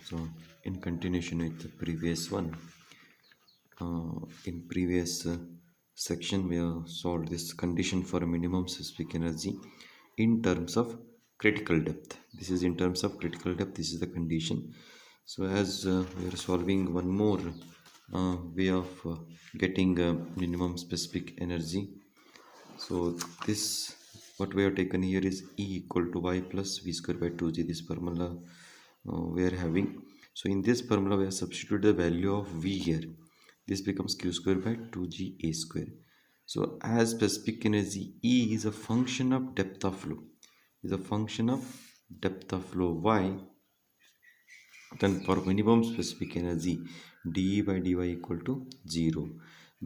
So in continuation with the previous one, in previous section we have solved this condition for minimum specific energy in terms of critical depth. This is in terms of critical depth, this is the condition. So as we are solving one more way of getting minimum specific energy. So this, what we have taken here is E equal to y plus v square by 2g. This formula we are having. So in this formula we have substituted the value of v here. This becomes q square by 2g a square. So as specific energy E is a function of depth of flow, is a function of depth of flow y, then for minimum specific energy dE by dy equal to 0.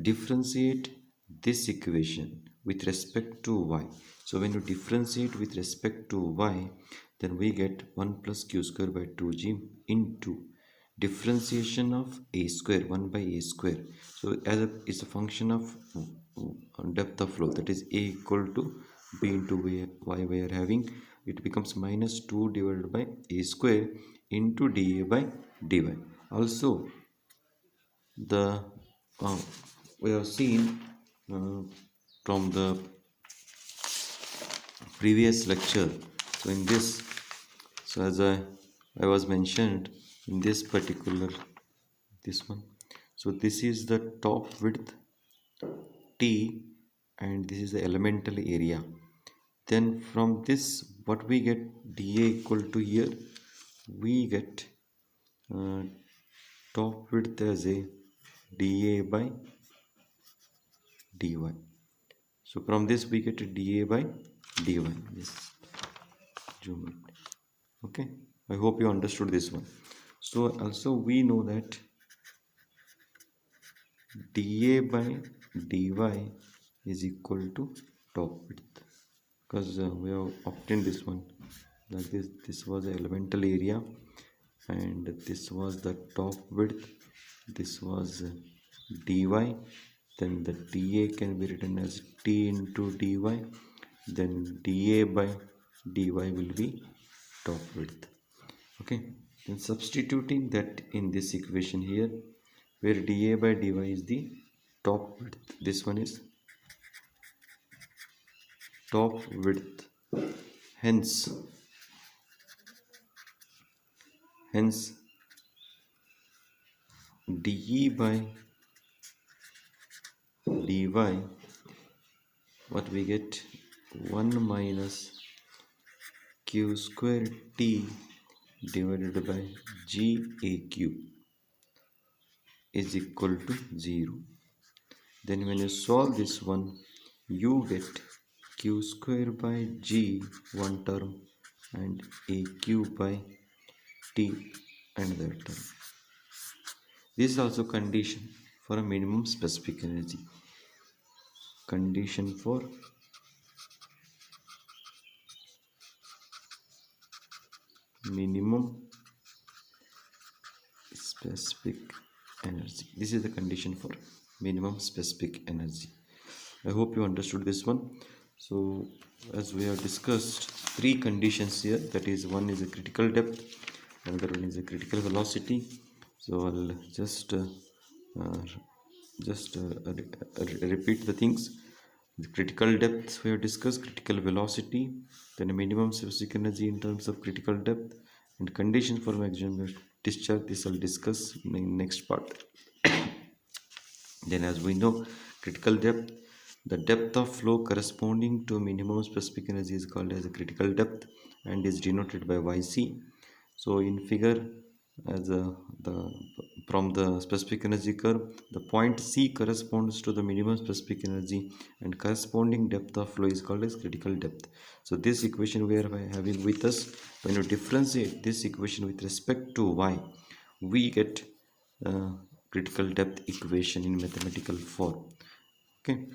Differentiate this equation with respect to y. So when you differentiate with respect to y, then we get 1 plus q square by 2g into differentiation of a square, 1 by a square. So as it's a function of depth of flow, that is a equal to b into y we are having, it becomes minus 2 divided by a square into dA by dy. Also the we have seen from the previous lecture, so in this, so as I was mentioned in this particular, this one, so this is the top width T and this is the elemental area. Then from this what we get, dA equal to, here we get top width as a dA by dy. So from this we get dA by dy. Yes, zoom it. Okay, I hope you understood this one. So also we know that dA by dy is equal to top width, because we have obtained this one like this. This was the elemental area and this was the top width, this was dy, then the dA can be written as T into dy, then dA by dy will be top width. Okay, then substituting that in this equation here, where dA by dy is the top width, this one is top width, hence dE by dy, what we get, 1 minus q square t divided by gaq is equal to 0. Then when you solve this one, you get q square by g, one term, and aq by t another term. This is also condition for a minimum specific energy. Condition for minimum specific energy. This is the condition for minimum specific energy. I hope you understood this one. So as we have discussed, three conditions here, that is, one is a critical depth, another one is a critical velocity. So I'll just repeat the things. The critical depth we have discussed, critical velocity, then a minimum specific energy in terms of critical depth, and conditions for maximum discharge. This I'll discuss in the next part. Then as we know, critical depth, the depth of flow corresponding to minimum specific energy is called as a critical depth and is denoted by YC. So in figure, as from the specific energy curve, the point C corresponds to the minimum specific energy and corresponding depth of flow is called as critical depth. So this equation we are having with us, when you differentiate this equation with respect to y, we get critical depth equation in mathematical form. Okay,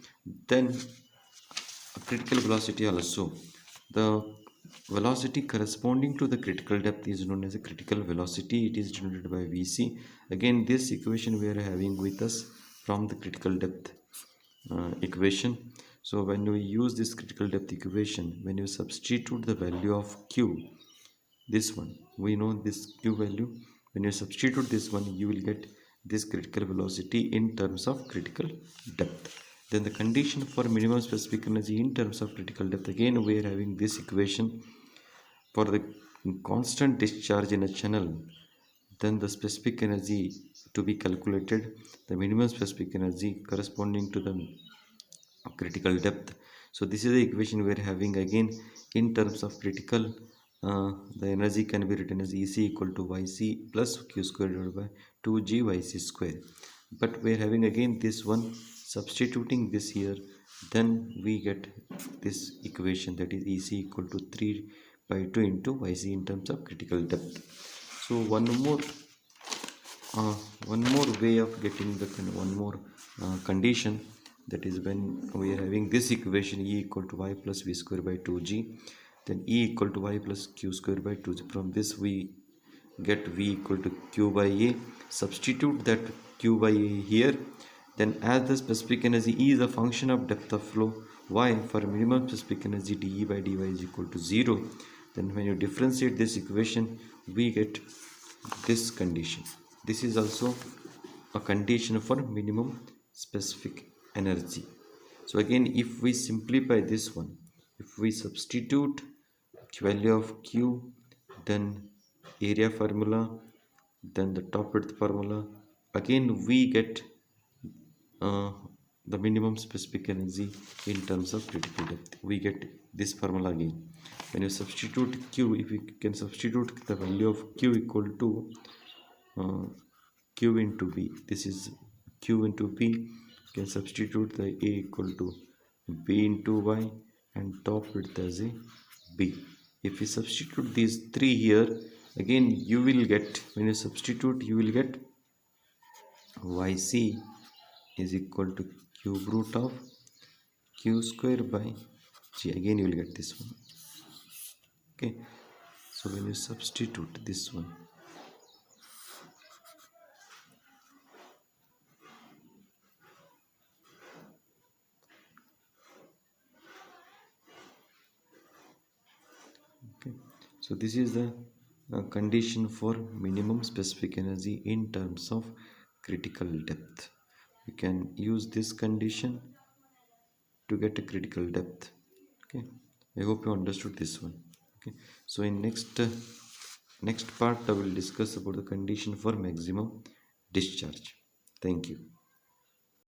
then critical velocity also, the velocity corresponding to the critical depth is known as a critical velocity. It is denoted by Vc. Again, this equation we are having with us from the critical depth equation. So when we use this critical depth equation, when you substitute the value of q, this one, we know this q value, When you substitute this one, you will get this critical velocity in terms of critical depth. Then the condition for minimum specific energy in terms of critical depth, again we are having this equation for the constant discharge in a channel. Then the specific energy to be calculated, the minimum specific energy corresponding to the critical depth. So this is the equation we are having. Again, in terms of critical, the energy can be written as EC equal to YC plus Q square divided by 2G YC square. But we are having again this one, substituting this here, then we get this equation, that is EC equal to 3 by 2 into YC in terms of critical depth. So one more way of getting the one more condition, that is when we are having this equation E equal to Y plus V square by 2G, then E equal to Y plus Q square by 2G. From this we get V equal to Q by A. Substitute that Q by A here. Then as the specific energy E is a function of depth of flow, Y for minimum specific energy dE by dy is equal to 0. Then when you differentiate this equation, we get this condition. This is also a condition for minimum specific energy. So again, if we simplify this one, if we substitute value of Q, then area formula, then the top width formula, again we get uh, the minimum specific energy in terms of critical depth. We get this formula again. When you substitute Q, if we can substitute the value of Q equal to Q into B, this is Q into B, you can substitute the A equal to B into Y and top width as a B. If we substitute these three here, again you will get, when you substitute, you will get YC is equal to cube root of Q square by G. Again you will get this one. Okay, so when you substitute this one, okay, so this is the condition for minimum specific energy in terms of critical depth. You can use this condition to get a critical depth. Okay, I hope you understood this one. Okay, so in next part I will discuss about the condition for maximum discharge. Thank you.